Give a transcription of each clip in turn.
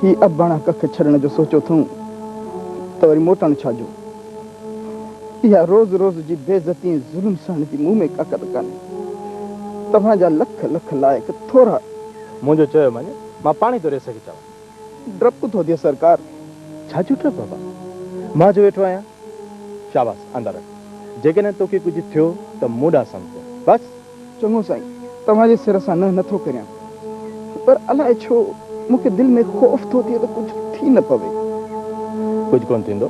ही अबाणा कख छड़न जो सोचो थूं तो वरी मोटण छाजो। या रोज रोज जी बेइज्जती जुल्म सहन जी मुंह में काकत काने। तव्हांजा लख लख लायक थोड़ा मुझे चयो मने मां पानी तो रे सके चाव डप थो दिए सरकार। छा छुट्टा बाबा मां जो वेठो आया शाबाश अंदर जेकॾहिं तोखे कुछ थियो त मूंडा समझ बस। चङो साईं तव्हांजे सिर सां नथो करियां पर अलाए छो मूंखे दिल में खौफ थो थिए त कुछ थी न पवे। कुछ कोन थींदो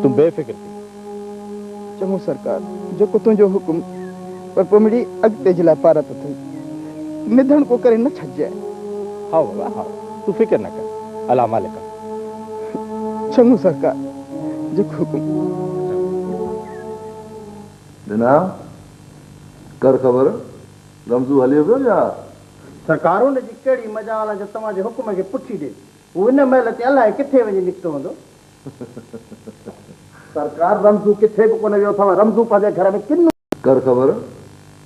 तूं बेफिक्र थी। चङो सरकार जेको तुंहिंजो हुकुम पर पोइ अॻिते जे लाइ पारत अथई निधन को करे न छॾिजांइ। हाँ बाबा हाँ तू फिक्र न कर अल्लाह मालिक। चङो सरकार जेको हुकुम। दिना कर ख़बर रमज़ू हलियो पियो या सरकार हुन जी कहिड़ी मजाल जो तव्हांजे हुकुम खे पुठी ॾे हू हिन महिल ते अलाए किथे वञी निकितो हूंदो। सरकार रमज़ू किथे बि कोन वियो अथव रमज़ू पंहिंजे घर में किन कर ख़बर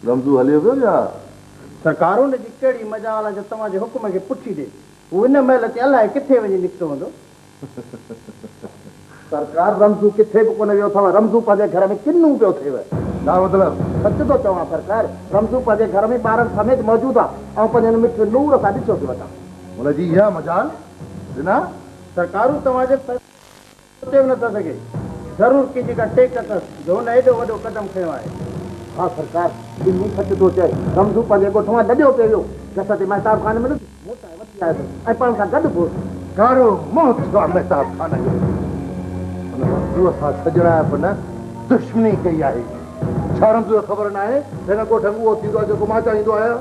रमज़ू हलियो पियो या सरकार हुन जी कहिड़ी मजाल जो तव्हांजे हुकुम खे पुठी ॾे हू हिन महिल ते अलाए किथे वञी निकितो हूंदो। सरकार रमज़ू किथे बि कोन वियो अथव रमज़ू पंहिंजे घर में किन्नू पियो थिएव। छा मतिलब सच थो चवां सरकार रमज़ू पंहिंजे घर में ॿारनि समेत मौजूदु आहे ऐं पंहिंजे मिठे नूर सां ॾिसो थी वठां। हुनजी इहा मजाल दिना सरकारूं तव्हांजे सोचे बि नथा सघे ज़रूरु कंहिंजी का टेक अथसि जो हुन एॾो वॾो क़दम खयो आहे। हा सरकार दिल्ली सच थो चए रमज़ू पंहिंजे ॻोठ मां लॾियो पियो वियो जंहिंसां ते महताब ख़ान में वठी आयो ऐं पाण सां गॾु पोइ कारो मौत जो महताब ख़ान जो हुन रमज़ू सां सजणा न दुश्मनी कई आहे। छा रमज़ू ख़बर न आहे हिन ॻोठ में उहो थींदो आहे जेको मां चाहींदो आहियां।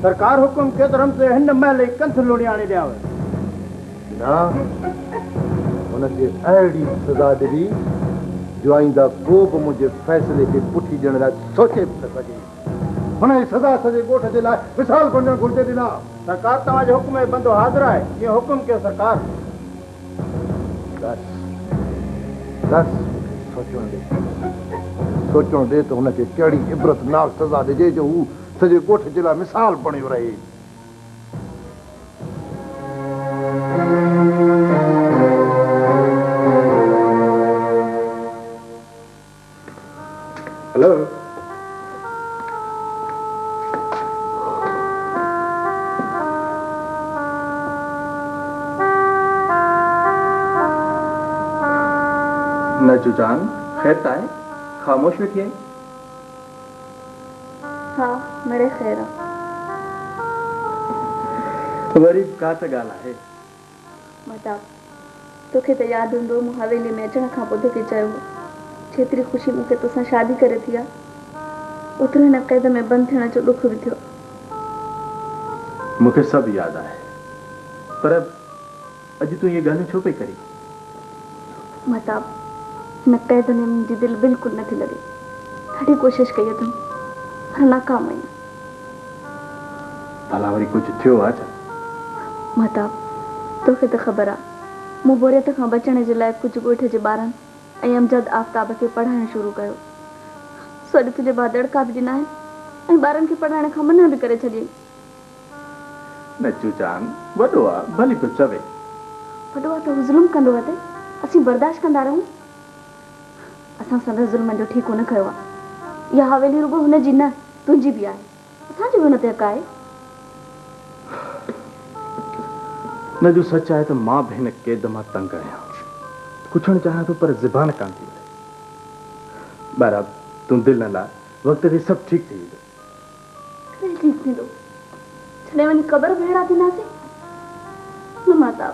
सरकार हुकुम कयो त रमज़ू हिन महिल ई कंथ लुणी आणे ॾियांव। न हुनखे अहिड़ी सज़ा ॾिनी जो आईंदा को बि मुंहिंजे फ़ैसिले खे पुठी ॾियण लाइ सोचे बि न सघे। हुनजी सज़ा सॼे ॻोठ जे लाइ मिसाल बणणु घुरिजे। ॾिना सरकार तव्हांजे हुकुम में बंदो हाज़िर आहे कीअं हुकुम कयो सरकार। सोचण ॾे त हुनखे कहिड़ी इबरतनाक सज़ा ॾिजे जो हू सॼे ॻोठ जे लाइ मिसाल बणियो रहे। हेलो नजू जान खैर ताए खामोश वेठी आई। हाँ मेरे खैर वरी का त ॻाल्हि आहे मताब तोखे त यादि हूंदो मूं हवेली में अचण खां पोइ तोखे चयो जेतिरी ख़ुशी मूंखे तोसां शादी करे थी आहे ओतिरो हिन क़ैद में बंदि थियण जो ॾुख बि थियो। मूंखे सभु यादि आहे पर अॼु तूं इहे ॻाल्हियूं छो पई करी। मताब हिन क़ैद में मुंहिंजी दिलि बिल्कुलु नथी लॻे। ॾाढी कोशिशि कई अथमि पर नाकाम आई। भला वरी कुझु थियो आहे छा। मताब तोखे त ख़बर आहे मूं बोरियत खां बचण जे लाइ कुझु ॻोठ जे ॿारनि ऐं अमजद आफ़ताब खे पढ़ाइणु शुरू कयो। सो अॼु तुंहिंजे भाउ दड़का बि ॾिना आहिनि ऐं ॿारनि खे पढ़ाइण खां मना बि करे छॾियईं। नचू जान वॾो आहे भली पियो चवे। वॾो आहे त हू ज़ुल्म कंदो आहे त असीं बर्दाश्त कंदा रहूं। असां संदसि ज़ुल्म जो ठीकु न कयो आहे। इहा हवेली रुगो हुनजी न तुंहिंजी बि आहे असांजो बि हुन ते हक़ आहे। नजू सच आहे त मां बि हिन क़ैद मां तंग आहियां पुछणु चाहियां थो पर ज़बान कान थी वठे। बराबर तूं दिलि न ला वक़्त ते सभु ठीकु थी वेंदो। ठीकु थींदो छॾे वञी क़बर भेड़ा थींदासीं न माता।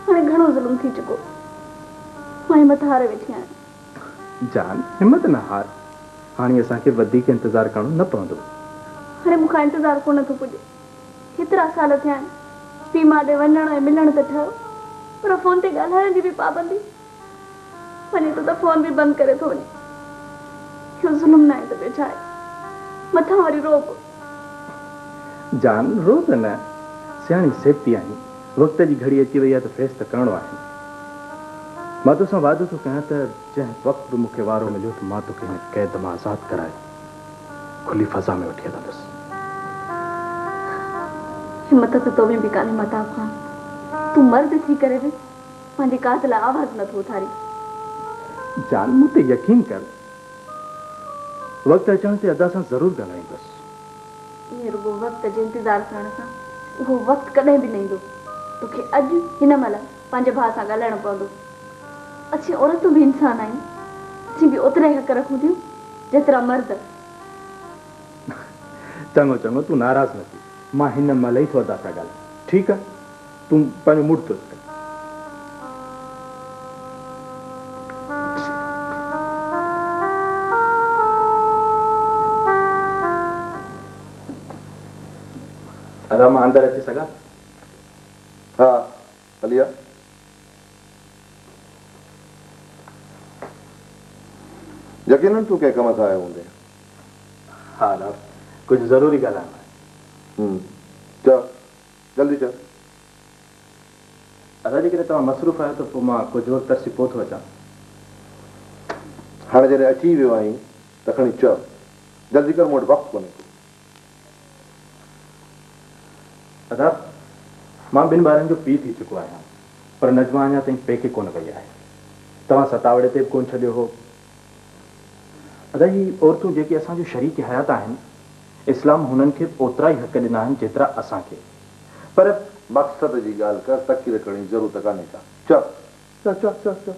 हाणे घणो ज़ुल्म थी चुको मां हिमत हारे वेठी आहियां। जान हिम्मत न हार हाणे असांखे वधीक इंतज़ारु करणो न पवंदो। हाणे मूंखां इंतज़ारु कोन थो पुॼे। हेतिरा साल थिया आहिनि पीउ माउ ॾे वञण ऐं मिलण त ठहियो पर फोन ते ॻाल्हाइण जी बि पाबंदी। वञे थो त फोन बि बंदि करे थो वञे। इहो ज़ुल्म न आहे त ॿियो छा आहे। मथां वरी रोक जान रो त न सियाणी सेफ्टी आहीं। वक़्त जी घड़ी अची वई आहे त फेस त करणो आहे। मां तोसां वादो थो कयां त जंहिं वक़्तु बि मूंखे वारो मिलियो त मां तोखे हिन क़ैद मां आज़ादु कराए खुली फ़ज़ा में वठी हलंदुसि। हिम्मत त तो में बि कान्हे मताब ख़ान। तू मर्द थी करे भी मुंहिंजे कात लाइ आवाज़ नथो उथारी। जान मूं ते यकीन कर, वक़्तु अचण ते अदा सां ज़रूरु ॻाल्हाईंदुसि। इहे रुगो वक़्त जे इंतज़ार करण सां उहो वक़्तु कॾहिं बि न ईंदो। तोखे अॼु हिन महिल पंहिंजे भाउ सां ॻाल्हाइणो पवंदो। असीं औरतूं बि इंसान आहियूं, असीं बि ओतिरा ई हक़ रखूं थियूं जेतिरा मर्द। चङो चङो, तूं नाराज़ न थी, मां हिन महिल ई थो अदा सां ॻाल्हायां। ठीकु आहे, तूं पंहिंजो मूड थो कर। अदा मां अंदरि अची सघां? हा हलिया। यकीनन तूं कंहिं कम सां आयो हूंदे। हा अदा, कुझु ज़रूरी ॻाल्हाइणो आहे। चल जल्दी चल। अदा जेकॾहिं तव्हां मसरूफ़ आहियो त पोइ मां कुझु वक़्तु तरसी पोइ थो अचां। हाणे जॾहिं अची वियो आहीं त खणी चल, जल्दी कर, मूं वटि वक़्तु कोन्हे। अदा मां ॿिनि ॿारनि जो पीउ थी चुको आहियां, पर नजमा अञा ताईं पेके कोन वई आहे। तव्हां सतावड़े ते बि कोन छॾियो हो। अदा ही औरतूं जेके असांजो शरीक हयात आहिनि, इस्लाम हुननि खे ओतिरा ई हक़ ॾिना आहिनि जेतिरा असांखे। पर मक़सद जी ॻाल्हि कर, तकीर करण जी ज़रूरत कान्हे का। चल चल चल चल चल।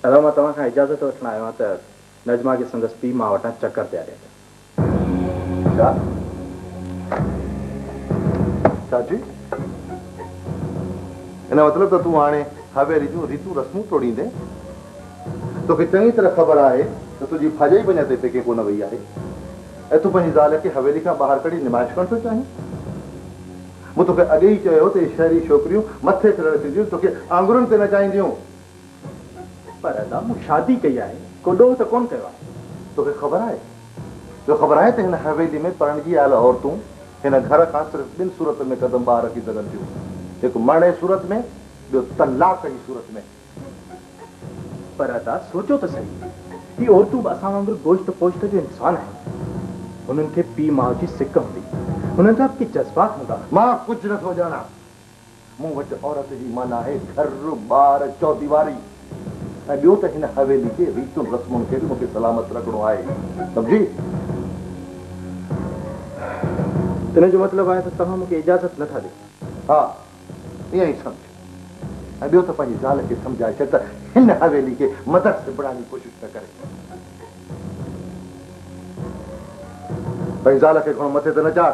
अदा मां तव्हां खां इजाज़त वठणु आयो आहियां त नजमा खे संदसि पीउ मां वटां चकर ते आया। छा चाची, हिन मतिलब त तूं हाणे हवेली जूं रीतूं रस्मूं तोड़ींदे? तोखे चङी तरह ख़बर आहे त तुंहिंजी भाॼाई वञा ते पेके कोन वई आहे ऐं तूं पंहिंजी ज़ाल खे हवेली खां ॿाहिरि कढी निमाइश करणु थो चाहीं। मूं तोखे अॻे ई चयो त शहरी छोकिरियूं मथे फिरण थींदियूं, तोखे आंगुरनि ते न चाहींदियूं। पर अदा मूं शादी कई आहे, को ॾोह त कोन कयो आहे। तोखे ख़बर आहे त हिन हवेली में परणिजी आयल औरतूं हिन घर खां सिर्फ़ु ॿिनि सूरत में कदम ॿाहिरि रखी सघनि थियूं, हिकु मरणे सूरत में, ॿियो तलाक जी सूरत में। पर अदा सोचो त सही, ही औरतूं बि असां वांगुरु गोश्त पोश्त जो इंसान आहिनि। हुननि खे पीउ माउ जी सिक हूंदी, हुननि जा बि जज़्बात हूंदा। मां कुझु नथो ॼाणा। मूं वटि औरत जी माना आहे घर, ॿार, चौदीवारी, ऐं ॿियो त हिन हवेली जे रीतुनि रस्मुनि खे बि मूंखे सलामत रखणो आहे, सम्झी? हिन जो मतिलबु आहे त तव्हां मूंखे इजाज़त नथा ॾियो? हा, ईअं ई सम्झ। ऐं ॿियो त पंहिंजी ज़ाल खे सम्झाए छॾ त हिन हवेली खे मदद से बणाइण जी कोशिशि न करे। पंहिंजी ज़ाल खे घणो मथे ते न चाढ़।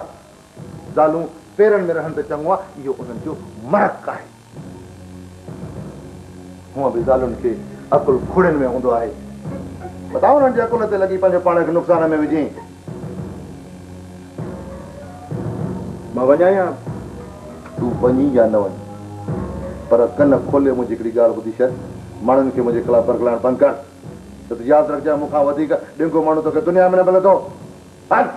ज़ालूं पेरनि में रहनि त चङो आहे, इहो उन्हनि जो मरक़ आहे। हूअं बि ज़ालुनि खे अकुल खुड़ियुनि में हूंदो आहे। बताओ उन्हनि जे अकुल ते लॻी पंहिंजे पाण खे नुक़सान में विझी। मां वञा या? तूं वञी या न वञी, पर कन खोले मुंहिंजी हिकिड़ी ॻाल्हि ॿुधी छॾ। माण्हुनि खे मुंहिंजे ख़िलाफ़ बरगलाइण बंदि कर, त तूं यादि रखजांइ मूंखां वधीक ॾिंगो माण्हू तोखे दुनिया में न मिलंदो। हल।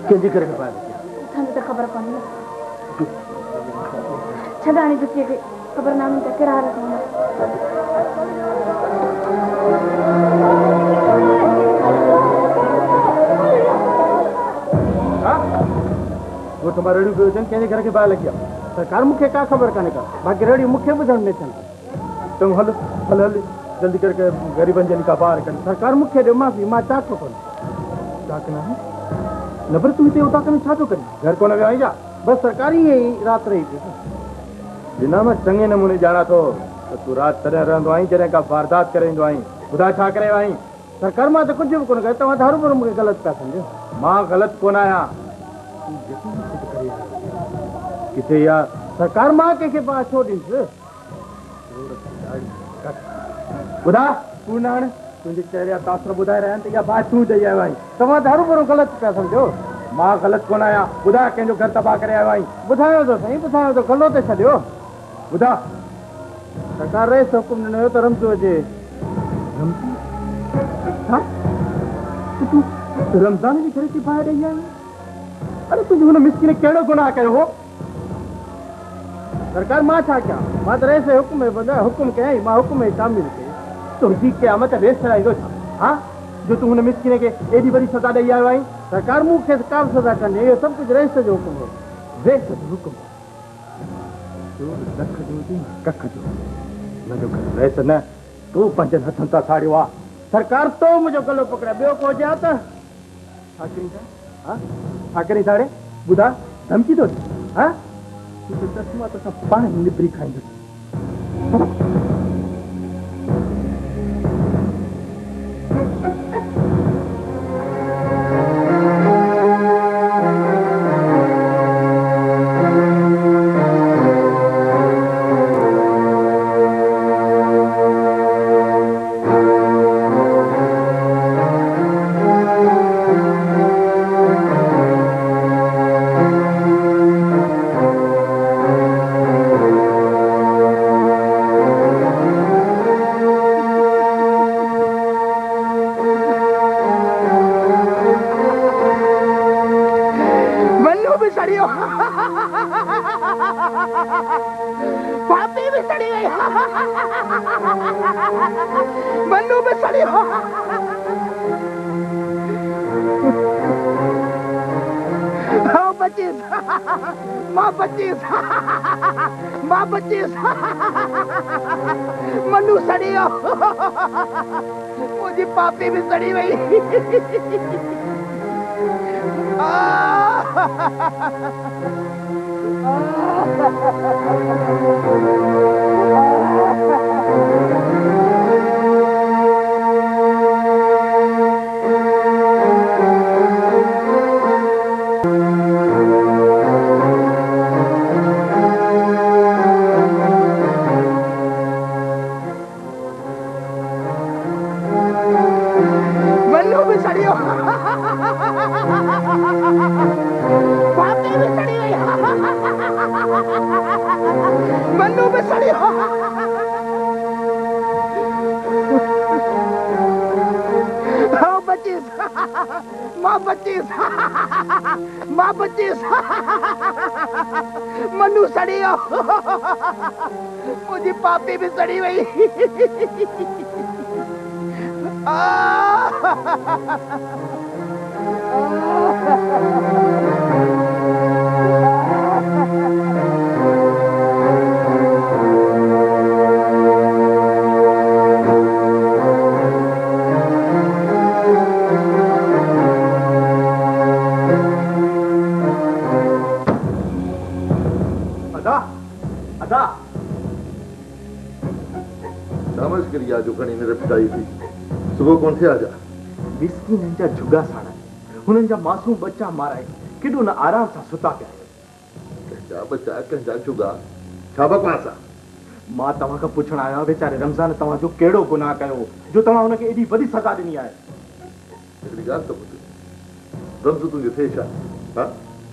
कंहिंजे करे ख़बर कोन्हे छॾाणी दुखीअ खे ख़बर नाहे त कहिड़ा हाल थींदा। वो तुम्हारे रेडियो पे कंहिंजे घर के ॿाहिरि लॻी आहे। सरकार मुख्य का खबर काने का बाकी रेडी मुख्य बुझण में थन तुम हल हल हल जल्दी करके गरीबन जन का पार कर सरकार मुख्य दे माफी मा चाको कोन डाकना है नबर तू इते उता कने छातो करी घर को न आई जा बस सरकारी ही रात रही थी बिना में चंगे नमूने जाना तो तू रात तरह रहंदो आई जरे का वारदात करेंदो आई खुदा छा करे आई सरकार मा तो कुछ भी कोन कहता वा हर पर मुझे गलत का समझो मां गलत कोन आया किथे यार सरकार मां के पास छोड़ी से खुदा तू नाण तुझे चेहरे तासर बुधाए रहन त या बात तू दई आयो आई तवा हर पर गलत का समझो मां गलत कोन आया बुधा के जो घर तबाह करे आयो आई बुधायो तो सही बुधायो तो गलो ते छडियो बुधा सरकार रे हुकुम न तो रमतो जे हाँ तू रमजान की घर की बाहर रही है अरे तुझे उन मिस्किन केड़ो गुनाह कयो हो सरकार मां छा क्या मां तो से हुकुम में बंदा हुकुम के मां हुकुम में शामिल के तो जी क़यामत रेस कराई दो हां जो तू उन मिस्किन के एडी बड़ी सजा दई आयो आई सरकार मुखे काम सजा करने ये सब कुछ रेस जो हुकुम हो रेस जो हुकुम तो लख जो दी कख जो न जो कर रेस न तू पंजन हथन ता साड़ियो आ सरकार तो मुझे गलो पकड़ा बेओ को जाता आखिरी हां आखिरी साड़े बुधा धमकी दो हां तू तो चश्मा तो सब पानी निबरी खाइंदो मनु सड़ियो मुझी पापी भी सड़ी वही मनु सड़ियो मुझी पापी भी सड़ी वही जो खणी ने रपटाई थी सुबह कौन थे आजा बिस्की नंजा झुगा साड़ा हुनन जा मासूम बच्चा माराए किडो न आराम सा सुता पिया कंजा बच्चा कंजा झुगा छा बकवासा मां तवा का पूछण आया बेचारे रमजान तवा जो केड़ो गुनाह कयो जो तवा उन के एडी बड़ी सजा देनी है एकड़ी गाल तो बुध रमज तुझे थे छा हां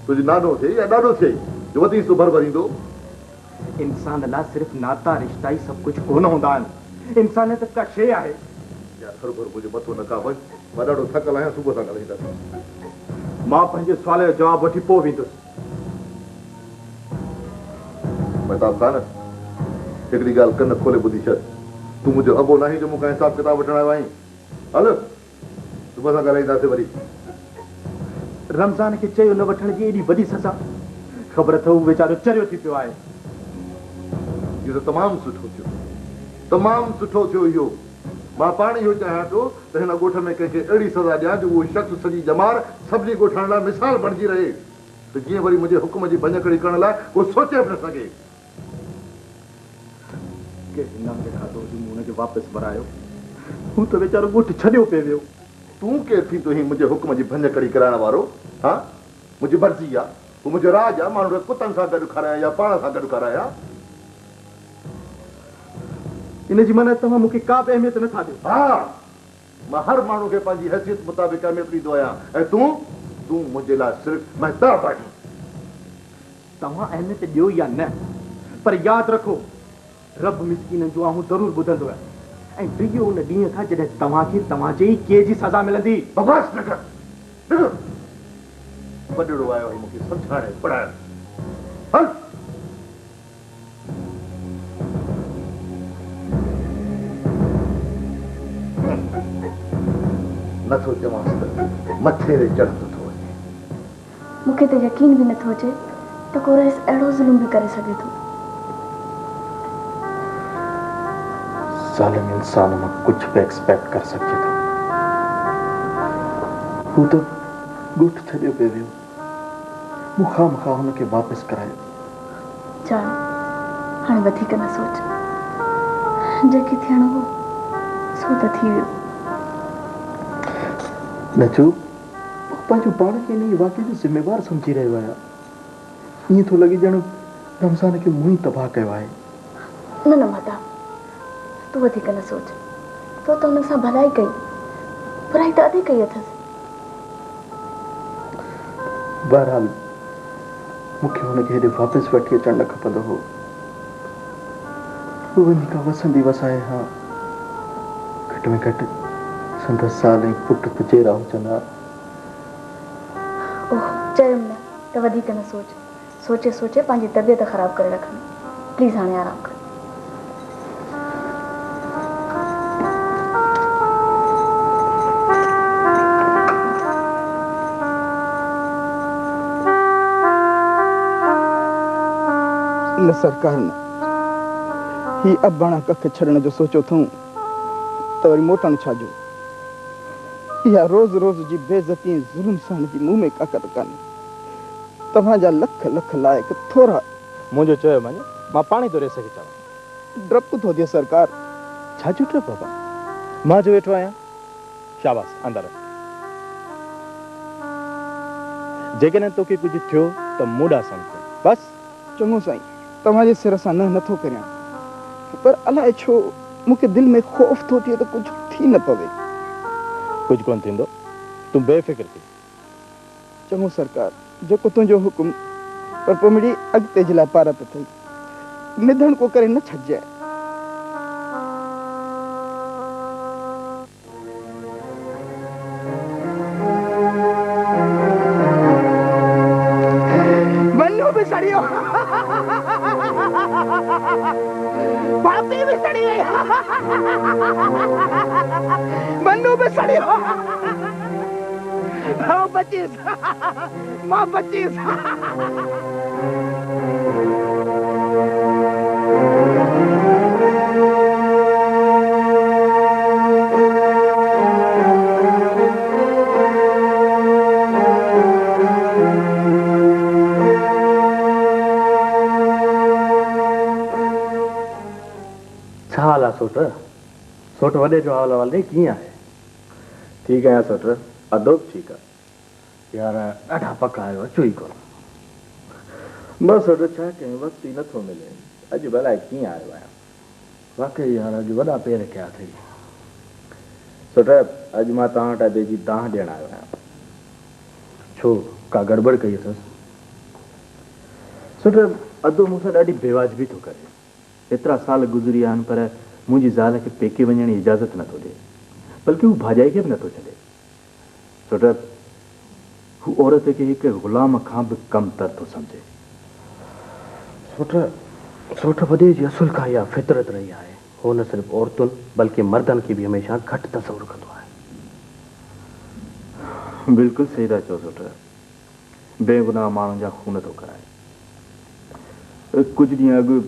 तुझे नानो थे या डाडो थे जो वधी सो भरभरींदो इंसान ला सिर्फ नाता रिश्ता ही सब कुछ कोन होंदा इंसानियत का शे आहे यार हर भर मुझे मतो न का वञ मां ॾाढो थकल आहियां सुबुह सां ॻाल्हाईंदासीं मां पंहिंजे सुवाल जो जवाब वठी पोइ वेंदुसि महताब खान हिकिड़ी ॻाल्हि कन खोले ॿुधी छॾ तूं मुंहिंजो अबो नाहीं जो मूंखां हिसाब किताब वठण आयो आहीं हल सुबुह सां ॻाल्हाईंदासीं वरी रमज़ान खे चयो न वठण जी एॾी वॾी सज़ा ख़बर अथव वीचारो चरियो थी पियो आहे। इहो त तमामु सुठो थियो, तमामु सुठो थियो इहो। मां पाण इहो चाहियां थो त हिन ॻोठ में कंहिंखे अहिड़ी सज़ा ॾियां जो उहो शख़्स सॼी जमार सभिनी ॻोठनि लाइ मिसाल बणिजी रहे, त जीअं वरी मुंहिंजे हुकुम जी भञकड़ी करण लाइ को सोचे बि न सघे। के हिन खे खाधो जो हुनखे वापसि भरायो, हू त वीचारो ॻोठ छॾियो पियो वियो। तूं केरु थी तुंहिंजी मुंहिंजे हुकुम जी भञकड़ी कराइण वारो? हा, मुंहिंजी मर्ज़ी आहे, हू मुंहिंजो राज आहे। माण्हू कुतनि सां गॾु खारायां या पाण सां गॾु खारायां। इन जी माना तव्हां मूंखे का बि अहमियत नथा ॾियो। हा, मां हर माण्हू खे पंहिंजी हैसियत मुताबिक़ अहमियत ॾींदो आहियां, ऐं तूं मुंहिंजे लाइ सिर्फ़ु महताब आहीं। तव्हां अहमियत ॾियो या न, पर यादि रखो रब मिसकीननि जो आऊं ज़रूरु ॿुधंदो आहे, ऐं डिॼो उन ॾींहं खां जॾहिं तव्हांखे तव्हांजे ई के जी सज़ा मिलंदी। बकवास न कर। वॾड़ो आयो आहे मूंखे सम्झाइण पढ़ाइण। हल नथो चवांसि त मथे ते चढ़ंदो थो वञे। मूंखे त यकीन बि नथो अचे त को रईस अहिड़ो ज़ुल्म बि करे सघे थो। ज़ालिम इंसान मां कुछ भी एक्सपेक्ट कर सके थो। हू तो ॻोठ छॾियो पियो वियो, मूं खामखा हुनखे वापसि करायो। जान, हाणे वधीक न सोच, जेके थियणो हो सो त थी वियो। नचू पंहिंजो पाण खे इन वाक़े जो ज़िम्मेवार सम्झी रहियो आहियां। ईअं थो लॻे ॼण रमज़ान खे मूं ई तबाह कयो आहे। न न माता, तूं वधीक न सोच। तो त हुन सां भलाई कई, बुराई त अधे कई अथसि। बहरहाल मूंखे हुनखे हेॾे वापसि वठी अचणु न खपंदो हो। हू वञी का वसंदी वसाए हा, घटि में घटि संदसि साल ऐं पुट त चेरा हुजनि हा। ओह, चयुमि न त वधीक न सोच। सोचे सोचे पंहिंजी तबियत ख़राब करे रखनि। प्लीज़ हाणे आराम कर। न सरकार न, ही अबाणा कख छॾण जो सोचो अथऊं त वरी मोटण छाजो। इहा रोज़ रोज़ जी बेइज़ती ऐं ज़ुल्म सहण जी मुंहुं में ताक़त कान्हे। तव्हांजा लख लख लाइक़ थोरा। मुंहिंजो चयो वञे, मां पाण ई थो रेस खे चवां। डपु थो थिए सरकार। छाजो डपु बाबा? मां जो वेठो आहियां। शाबाश, अंदरि अच। जेकॾहिं तोखे कुझु थियो त मूंॾा सम्झो बसि। चङो साईं, तव्हांजे सिर सां नथो करियां, पर अलाए छो मूंखे दिलि में ख़ौफ़ थो थिए त कुझु थी न पवे। कुझु कोन थींदो, तूं बेफ़िक्र थी। चङो सरकार, जेको तुंहिंजो हुकुम। पर पोइ मुंहिंजी अॻिते जे लाइ पारत अथई, निधण को करे न छॾिजांइ। मन्नू बि सड़ियो, भाभी भी सड़ी गई, मन्नू भी सड़ियो। हाँ बचीस, मां बचीस। छा हाल आहे सोट? सोट वॾे जो हाल वाल कीअं आहे? ठीकु आहियां सोट, अदो बि ठीकु आहे। यार ॾाढा पक आयो, अचो ई कोन। बसि सोट, छा कयूं, वक़्तु ई नथो मिले। अॼु भला कीअं आयो आहियां? वाकई यार, अॼु वॾा पेर कया अथई। सोट, अॼु मां तव्हां वटि अॼु जी दाह ॾियणु आयो आहियां। छो, का गड़बड़ कई अथसि? सोट, अदो मूंसां ॾाढी बेवाजिबी थो करे। एतिरा साल गुज़री विया आहिनि, पर मुंहिंजी ज़ाल खे पेके वञण जी इजाज़त नथो ॾिए, बल्कि हू भाॼाई खे बि नथो छॾे। सोट, हू औरत खे हिकु ग़ुलाम खां बि कमतर थो सम्झे। सोट वॾे जी असुल खां इहा फितरत रही आहे। हो न सिर्फ़ु औरतुनि बल्कि मर्दनि खे बि हमेशह घटि तसवुरु कंदो आहे। बिल्कुलु सही था चओ सोट, बेगुनाह माण्हुनि जा खून थो कराए। कुछ ॾींहं अॻु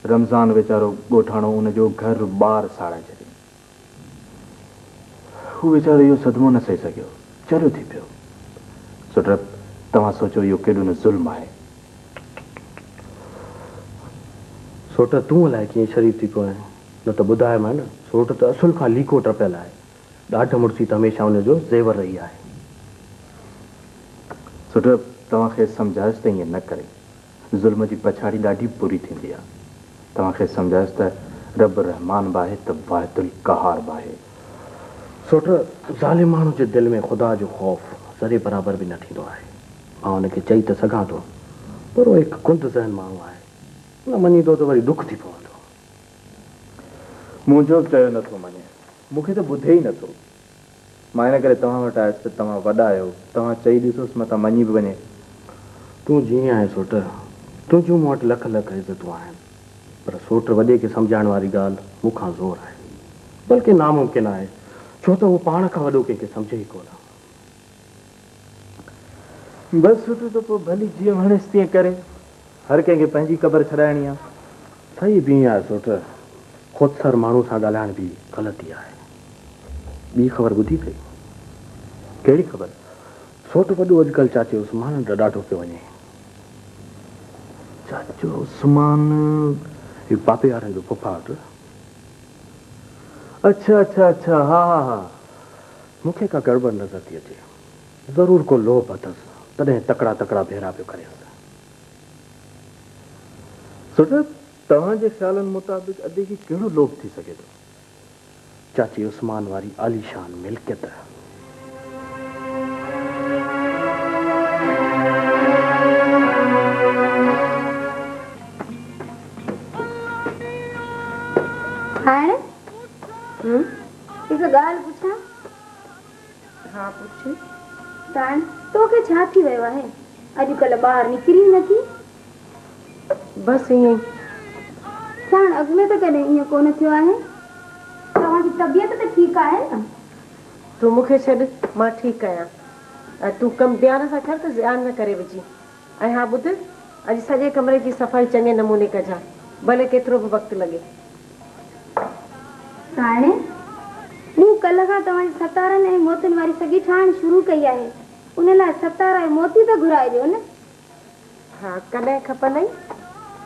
रमज़ान वीचारो ॻोठाणो उनजो घर ॿार साड़े छॾियो। हू वीचारो इहो सदमो न सही सघियो, चरियो थी पियो। सुट तव्हां सोचो इहो केॾो न ज़ुल्म आहे। सोट तूं अलाए कीअं शरीफ़ थी पियो आहे, न त ॿुधाए मां न। सोट त असुल खां लीको टपियल आहे। ॾाढ मुड़सी त हमेशह हुनजो ज़ेवर रही आहे। सुट तव्हांखे सम्झायसि त ईअं न करे, ज़ुल्म जी पछाड़ी ॾाढी बुरी थींदी आहे। तव्हांखे सम्झायसि त रब रहमान बि आहे त वाहिदुल क़हार बि आहे। सोट ज़ालिम माण्हू जे दिलि में ख़ुदा जो ख़ौफ़ ज़रे बराबरि बि न थींदो आहे। मां हुनखे चई त सघां थो, पर उहो हिकु कुंद ज़हन माण्हू आहे, न मञींदो त वरी दुख थी पवंदो। मुंहिंजो चयो नथो मञे, मूंखे त ॿुधे ई नथो। मां इन करे तव्हां वटि आयुसि त तव्हां वॾा आहियो, तव्हां चई ॾिसोसि मथां मञी बि वञे। तूं जीअं आहे सोट, तुंहिंजूं मूं वटि लख लख इज़तूं आहिनि, पर सोट वॾे खे सम्झाइण वारी ॻाल्हि मूंखां ज़ोर आहे, बल्कि नामुमकिन आहे, छो त उहो पाण खां वॾो कंहिंखे सम्झे ई कोन। बसि सुठो त पोइ भली जीअं वणेसि तीअं करे, हर कंहिंखे पंहिंजी ख़बर छॾाइणी आहे। सही बि आहे सोट, ख़ुदसर माण्हू सां ॻाल्हाइण बि ग़लती आहे। ॿी ख़बर ॿुधी अथई? कहिड़ी ख़बर? सोट वॾो अॼुकल्ह चाचे उस्मान त ॾाढो पियो वञे। चाचो उस्मान हीउ पापे वारनि जो फुफा वटि। अच्छा अच्छा अच्छा, हा हा हा। मूंखे का गड़बड़ नज़र थी अचे, ज़रूरु को लोभ अथसि, तॾहिं तकड़ा तकड़ा भेरा पियो करे। सुठ तव्हांजे ख़्यालनि मुताबिक़ अॼु की कहिड़ो लोभ थी सघे थो? चाची उस्मान वारी आलीशान मिल्कियत। हिकु ॻाल्हि पुछां? हा पुछ। साण तोखे छा थी वियो आहे? अॼुकल्ह ॿाहिरि निकिरी नथी। बसि ईअं ई। साण अॻु में त कॾहिं ईअं कोन थियो आहे। तव्हांजी तबियत त ठीकु आहे न? तूं मूंखे छॾ, मां ठीकु आहियां। तूं कमु ध्यान सां कर त ध्यानु न करे विझी। ऐं हा ॿुध, अॼु सॼे कमरे जी सफ़ाई चङे नमूने कजां, भले केतिरो बि वक़्तु लॻे। हाणे मूं कल्ह खां तव्हांजी सतारनि ऐं मोतियुनि वारी सॻी ठाहिण शुरू कई आहे। उन लाइ सतारा ऐं मोती त घुराए ॾियो न। हा, कॾहिं खपंदई?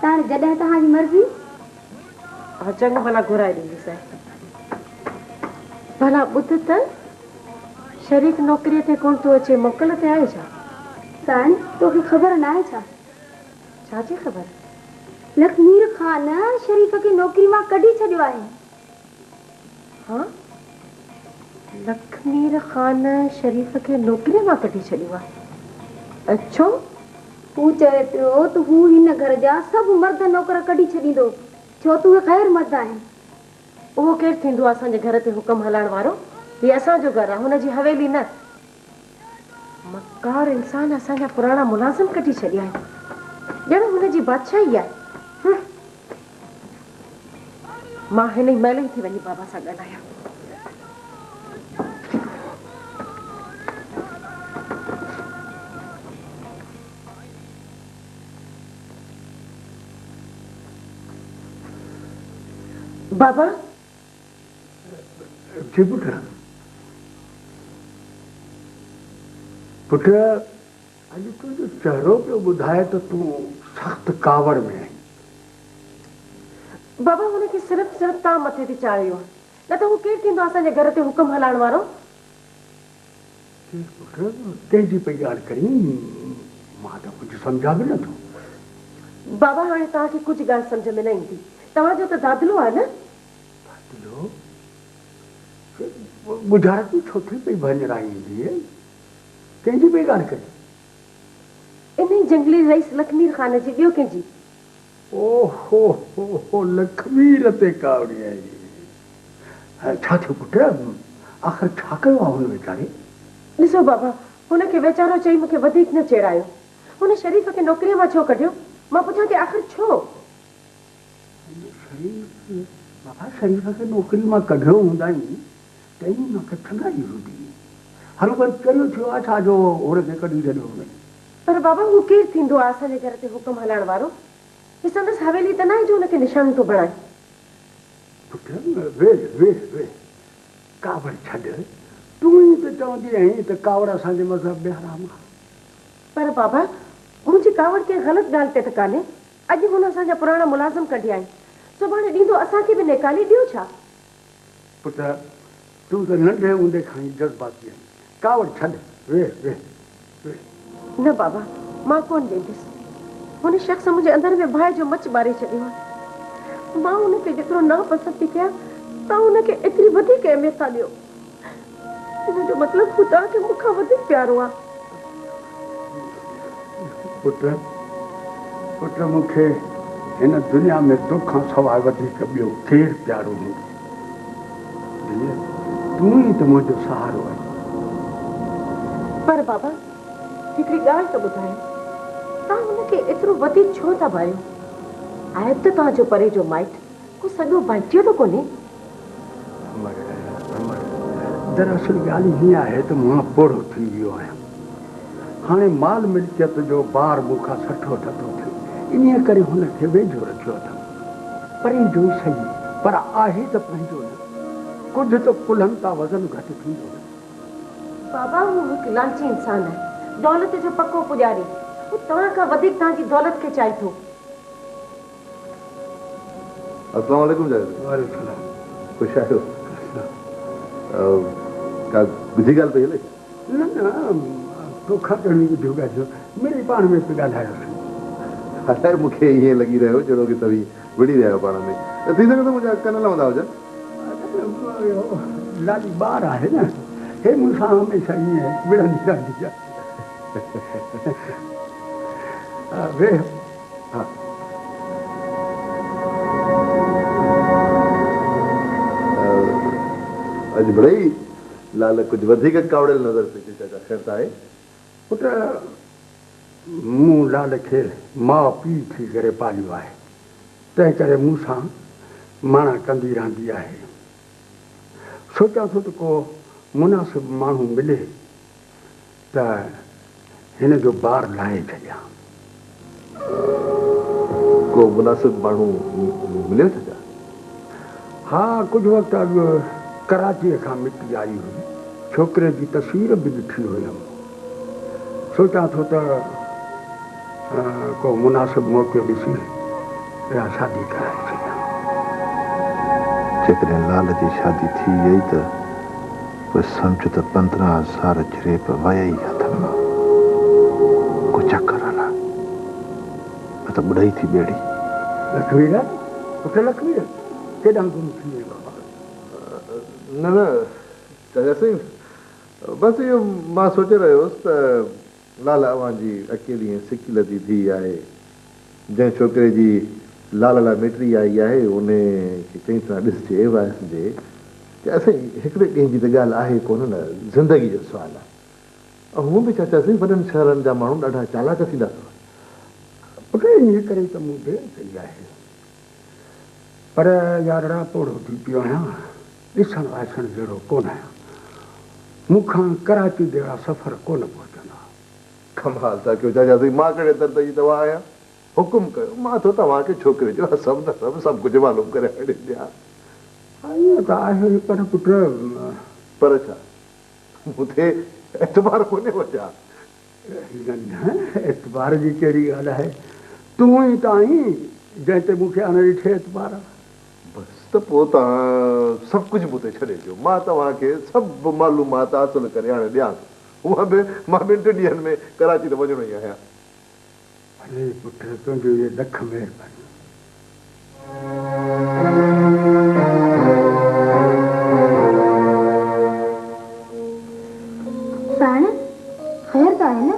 साण जॾहिं तव्हांजी मर्ज़ी। हा चङो, भला घुराए ॾींदीसांइ। भला ॿुध त, शरीफ़ नौकिरीअ ते कोन थो अचे, मोकल ते आहे छा? साण तोखे ख़बर न आहे छा? छाजी ख़बर? लखमीर ख़ान शरीफ़ खे नौकिरी मां कढी छॾियो आहे। हाँ, लखमीर ख़ान शरीफ़ खे नौकिरीअ मां कढी छॾियो आहे? अच्छा, हू चवे पियो त हू हिन घर जा सभु मर्द नौकर कढी छॾींदो, छो त उहे ख़ैर मर्द आहिनि। उहो केरु थींदो असांजे घर ते हुकम हलाइण वारो? हीअ असांजो घर आहे, हुनजी हवेली न। मकार इंसान असांजा पुराणा मुलाज़िम कढी छॾिया आहिनि, ॼण हुनजी बादशाही आहे। मां हिन महिल ई थी वञी बाबा सां ॻाल्हायां। बाबा जी पुट, पुट अॼु तुंहिंजो चहिरो पियो ॿुधाए त तूं सख़्त कावड़ में आहीं। बाबा हुनखे सिर्फ़ तव्हां मथे ते चाढ़ियो आहे, न त हू केरु थींदो असांजे घर ते हुकम हलाइण वारो? पुट कंहिंजी पई ॻाल्हि करी? मां त कुझु सम्झा बि नथो। बाबा हाणे तव्हांखे कुझु ॻाल्हि सम्झ में न ईंदी। तव्हांजो त दादलो आहे न? दादलो? गुजारत बि छो थी पई भञराई ईंदी आहे? कंहिंजी पई ॻाल्हि करी? इन जंगली रईस लखमीर ख़ान जी, ॿियो कंहिंजी? ओहो लखमीर ते कावड़ी आई। छा थियो पुट? आख़िर छा कयो आहे हुन वीचारे? ॾिसो बाबा, हुनखे वीचारो चई मूंखे वधीक न चेड़ायो। हुन शरीफ़ खे नौकिरीअ मां छो कढियो? मां पुछां थी आख़िर छो? बाबा शरीफ़ खे नौकिरी मां कढियो हूंदाई तंहिं मां किथां ई हूंदी। हर वरी कहिड़ो थियो आहे छा जो हुनखे कढी छॾियो? पर बाबा हू केरु थींदो आहे असांजे घर ते हुकम हलाइण वारो? ही संदसि हवेली त न आहे जो हुनखे निशान थो बणाए। पुट वे वे वे कावड़ छॾ, तूं ई त चवंदी आहीं त कावड़ असांजे मज़हब में हराम आहे। पर बाबा मुंहिंजी कावड़ कंहिं ग़लति ॻाल्हि ते त कान्हे। अॼु हुन असांजा पुराणा मुलाज़िम कढिया आहिनि, सुभाणे ॾींदो असांखे बि निकाली ॾियो छा? पुट तूं त नंढे हूंदे खां ई जज़्बाती आहीं, कावड़ छॾ वे वे वे। न बाबा मां कोन ॾींदसि। हुन शख़्स मुंहिंजे अंदर में बाहि जो मच ॿारे छॾियो आहे। मां हुनखे जेतिरो न पसंदि थी कयां तव्हां हुनखे एतिरी वधीक अहमियत था ॾियो। हिन जो मतिलबु हू तव्हांखे मूंखां वधीक प्यारो आहे। पुट पुट मूंखे हिन दुनिया में तोखां सवाइ वधीक ॿियो केरु प्यारो हूंदो? तूं ई त मुंहिंजो सहारो आहीं। पर बाबा हिकिड़ी ॻाल्हि त ॿुधायो, तव्हां हुनखे एतिरो वधीक छो था भायो? आहे त तव्हांजो परे जो माइट, को सॼो भाइटियो त कोन्हे। दरअसल ॻाल्हि हीअं आहे त मां पोड़ो थी वियो आहियां। हाणे माल मिल्कियत जो बार मूंखां सठो थो थिए, इन करे हुनखे वेझो रखियो अथमि। परे जो ई सही, पर आहे त पंहिंजो न। कुझु त कुलनि तां वज़न घटि थींदो न। बाबा हू हिकु लालची इंसान आहे, दौलत जो पको पुॼारी। हू तव्हां खां वधीक तव्हांजी दौलत खे चाहे थो। अस्सलाम वालेकुम जावेद। वालेकुम सलाम। ख़ुशि आहियो? का ॿुधी ॻाल्हि पई हले? न न तोखां ॼणी ॿुधियो ॻाल्हियो, मिली पाण में पिया ॻाल्हायोसीं। अलाए मूंखे ईअं लॻी रहियो जहिड़ो की तव्हीं विड़ी रहिया पाण में। त थी सघे थो मुंहिंजा कन लहंदा हुजनि। लाली ॿार आहे न, हे मूंसां हमेशह ईअं विढ़ंदी रहंदी आहे। वेह। हा अॼु बड़ई लाल कुझु वधीक कावड़ियल नज़र पई अचे। चाचा ख़ैर त आहे? पुट मूं लाल खे माउ पीउ थी करे पालियो आहे, तंहिं करे मूंसां माणा कंदी रहंदी आहे। सोचां थो त को मुनासिबु माण्हू मिले त हिन जो ॿार लाहे छॾियां। को मुनासिबु माण्हू मिलियो चाचा? हा कुझु वक़्तु अॻु कराचीअ खां मिटी आई हुई, छोकिरे जी तस्वीर बि ॾिठी हुयमि। सोचां थो त को मुनासिबु मौक़ो ॾिसी या शादी कराए छॾियां। जेकॾहिं लाल जी शादी थी वई त पोइ सम्झ त 15 साल जरेब वया ई हथनि मां। को चकर हला न त ॿुढई थी ॿेड़ी। लखवीर पुट लखवीर केॾां गुम थी वई बाबा? न न चाचा सिंह, बसि इहो मां सोचे रहियो हुउसि त लाल अवां जी अकेली ऐं सिकी लधी थी आहे। जंहिं छोकिरे जी लाल लाइ मिटी आई आहे उन खे चङी तरह ॾिसजे वाइसजे कि असांजी हिकिड़े कंहिंजी त ॻाल्हि आहे कोन न, ज़िंदगी जो सुवालु आहे। ऐं हूअं बि चाचा सिंह वॾनि शहरनि जा माण्हू ॾाढा चालाक थींदा अथव। पुट इन करे त मूं देरि कई आहे, पर यारड़ा पोड़ो थी पियो आहियां। ॾिसण वाइसण जहिड़ो कोन आहियां। मूंखां कराची जहिड़ा सफ़र कोन पहुचंदा। कमाल था कयो चाचा सिंह, मां कहिड़े दर्द जी दवा आहियां? हुकुम कयो, मां थो तव्हांखे छोकिरे जो सभु कुझु मालूम करे ॾियां। ईअं त आहे, पर पुट पर छा मूं ते एतबार कोन्हे वॼा? एतबार जी कहिड़ी ॻाल्हि आहे? तूं ई त आहीं जंहिं ते मूंखे हाणे ॾिठे एतबार। बसि त पोइ तव्हां सभु कुझु मूं ते छॾे ॾियो, मां तव्हांखे सभु मालूमात हासिलु करे हाणे ॾियां थो। उहा बि मां 2 ॾींहंनि में कराची त वञणो ई आहियां। अरे पुट तुंहिंजो इहे लख महिरबानी। साण ख़ैर त आहे न?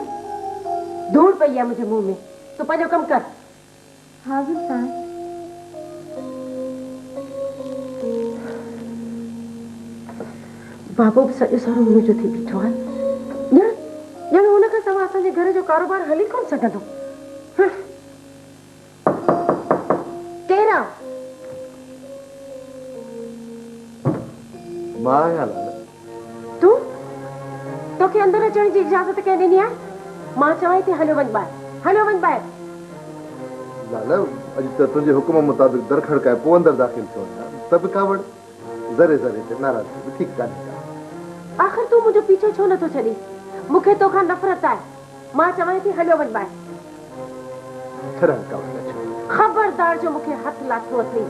धूड़ पई आहे मुंहिंजे मुंहुं में, तूं पंहिंजो कमु कर। हाज़िर साण। बाबो बि सॼो सारो मुंहिंजो थी बीठो आहे। ॼण हुन खां सवाइ असांजे घर जो कारोबार हली कोन सघंदो। केरु आहे? मां आहियां लाल। तूं? तोखे अंदरि अचण जी इजाज़त कंहिं ॾिनी आहे? मां चवां थी हलियो वञ ॿाहिरि, हलियो वञ ॿाहिरि। लाल अॼु त तुंहिंजे हुकुम मुताबिक़ दर खड़काए पोइ अंदरि दाख़िल थियो आहियां त बि कावड़ ज़रे ज़रे ते नाराज़ ठीकु कान्हे का। आख़िर तूं मुंहिंजो पीछो छो नथो छॾी? मूंखे तोखां नफ़रत आहे। मां चवां थी हलियो वञ ॿाहिरि। ख़बरदार जो मूंखे हथ लाथो अथई।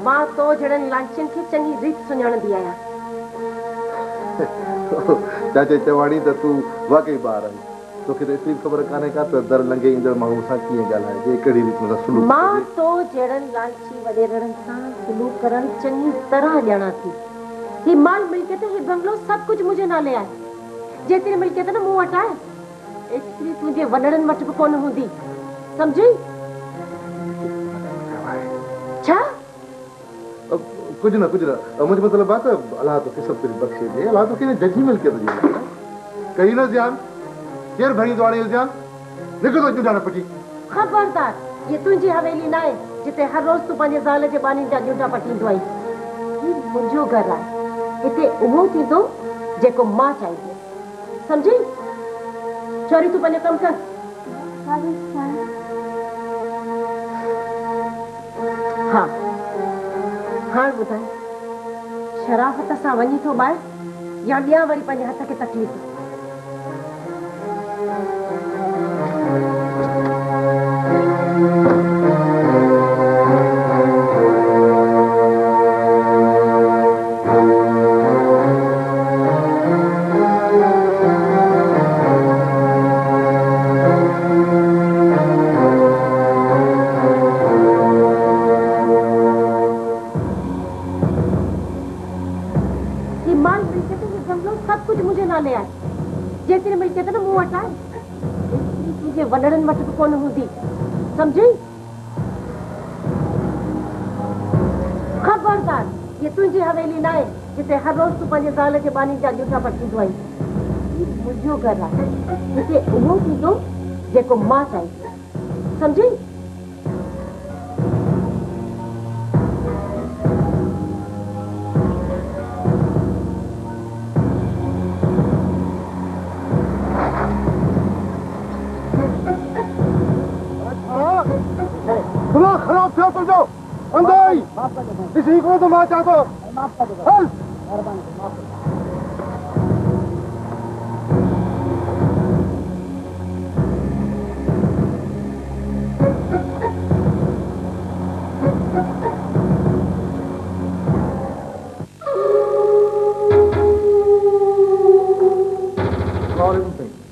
मां तो जहिड़नि लांचनि खे चङी रीत सुञाणंदी आहियां। चाचे चवाणी त तूं वाकई ॿार आहीं। तोखे त एतिरी ख़बर कान्हे का त दर लंघे ईंदड़ माण्हू सां कीअं ॻाल्हाइजे, कहिड़ी रीत सां सुलूक मां तो जहिड़नि लालची वॾेरनि सां सुलूक करणु चङी तरह ॼाणा थी। ही माल मिल्कियत ही बंगलो सभु कुझु मुंहिंजे नाले आहे। जेतिरी मिल्कियत न मूं वटि आहे एतिरी तुंहिंजे वॾड़नि वटि बि कोन हूंदी, सम्झी? छा? कुझु न मुंहिंजो मतिलबु आहे त अलाह तोखे सभु कुझु बख़्शे ॾे। अलाह तोखे जजी मिल्कियत ॾे। कई न ध्यान केरु भरी दो ध्यान निकिरो जुड़ा न पटी। ख़बरदार ये तुंहिंजी हवेली न आहे जिते हर रोज़ तूं पंहिंजे ज़ाल जे बानी जा जूठा पटींदो आहीं। ही मुंहिंजो घरु आहे। हिते उहो थींदो जेको मां चाहींदी, सम्झी? चोरी तूं पंहिंजो कमु कर। हा हाणे ॿुधाए, शराफ़त सां वञी थो ॿाहिरि या ॿिया वरी पंहिंजे हथ खे तकलीफ़? जेतिरी मिल्कियत न मूं वटि आहे एतिरी तुंहिंजे वॾड़नि वटि बि कोन हूंदी, सम्झी? ख़बरदार ये तुंहिंजी हवेली न आहे जिते हर रोज़ तूं पंहिंजे ज़ाल जे बानी जा जूठा पटींदो आहीं। मुंहिंजो घरु आहे। हिते उहो थींदो जेको मां चाहींदी, सम्झी? इसी को तो मां चाहता हूं।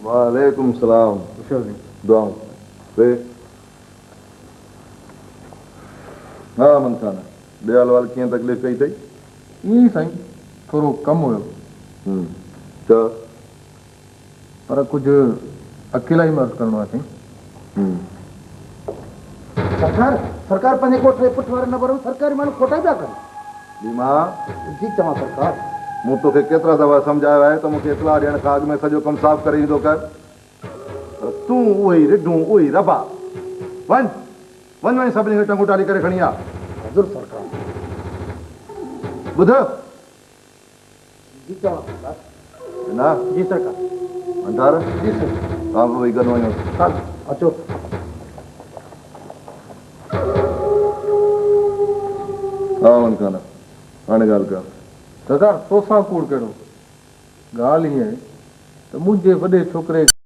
वालेकुम सलाम। दुआऊं हाँ मन खाना दयाल वाल कीअं तकलीफ़ कई अथई? ईअं साईं थोरो कमु हुयो। पर कुझु अकेला ई मर्ज़ करिणो आहे साईं। सरकार पंहिंजे कोठ जे पुठ वारे न भरो सरकारी माण्हू खोटा पिया कनि। बीमा जी चवां सरकार मूं तोखे केतिरा दफ़ा सम्झायो आहे त मूंखे इतला ॾियण खां अॻु में सॼो कमु साफ़ करे ईंदो कर। तूं उहो ई रिढूं उहो ई रबा वञ सभिनी खे टंगू टाली करे खणी आ। हज़ूर सरकार ॿुध जी चवां सरकार। ना जी सरकार। अंधार जी सर तव्हां बि वेही गॾु वञो। अचो। हा मन खाना हाणे ॻाल्हि कर। सरकार तोसां कूड़ कहिड़ो? ॻाल्हि ईअं आहे त मुंहिंजे वॾे छोकिरे